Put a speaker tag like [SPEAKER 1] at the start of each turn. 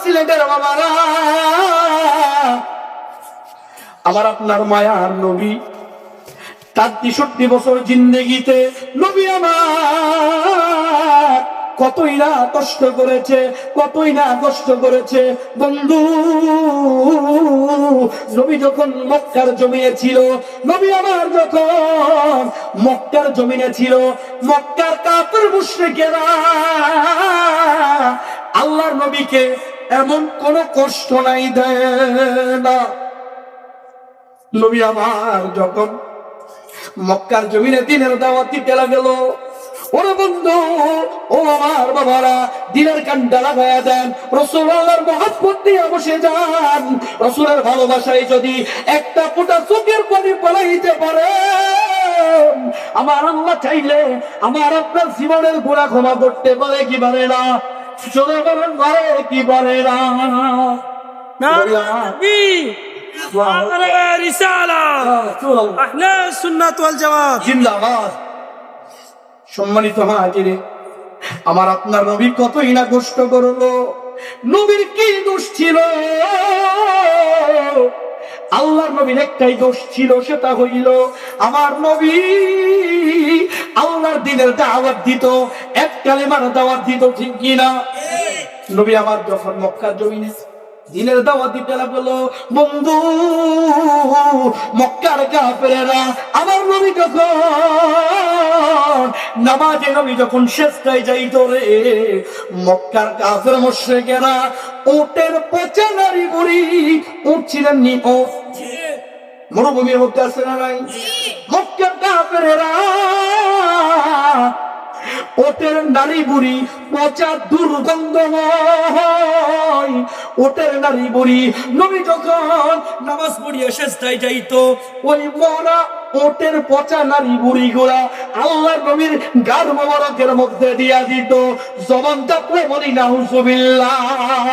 [SPEAKER 1] সিলেটের বাবারা, আমার আপনার মায়ার নবী তার 63 বছর জিন্দেগিতে নবী আমার কতই না কষ্ট করেছে, কতই না কষ্ট করেছে বন্ধু। নবী যখন মক্কার জমিনে ছিল, নবী আমার যখন মক্কার জমিনে ছিল, মক্কার কাফের মুশরিকেরা আল্লাহর নবীকে এমন কোন কষ্ট নাই দেয় না। নবী আমার যখন মক্কার জমিনে দিনের দাওয়াত দিতে লাগল, ওরে বন্ধু, ও আমার বাবারা, দিনের কান্ডা লাগায়া দেন, রাসূলুল্লাহর মহব্বত দিয়ে বসে যান। রাসূলের ভালোবাসায় যদি একটা ফোঁটা চোখের পানি পড়াইতে পারে, আমার আল্লাহ চাইলে আমার আপনার জীবনের গুনাহ ক্ষমা করতে পারে কি পারে না? শুনে বলেন, পারে কি পারে না? সম্মানিত হাজিরে, আমার আপনার নবী কতই না কষ্ট করলো। নবীর কি দোষ ছিল? আল্লাহর নবীর একটাই দোষ ছিল, সেটা হইল আমার নবী আল্লাহর দ্বীনের দাওয়াত দিত, এক কালেমার দাওয়াত দিত, ঠিক কিনা? নবী আমার যখন মক্কার জমিনে দিনের দাওয়াত দিতে লাগলো, বন্ধু, মক্কার কাফেরেরা আমার নবী যখন নামাজে, নবী যখন সেজদায় যাইত রে, মক্কার কাফের মুশরিকেরা উটের পচা নারী বুড়ি, উট ছিলেন নি, ও মরুভূমির মধ্যে আছে না নাই? মক্কার কাফেরেরা ওটের নারী বুড়ি পচা দুর্গন্ধময় ওটের নারী বুড়ি নবী যখন নামাজ পড়িয়ে সেজদায় যাইত, ওই মরা ওটের পচা নারী বুড়ি গুলা আল্লাহর নবীর গার মোবারকের মধ্যে দিয়া দিত। জবান চাপলে বলি নাউজুবিল্লাহ।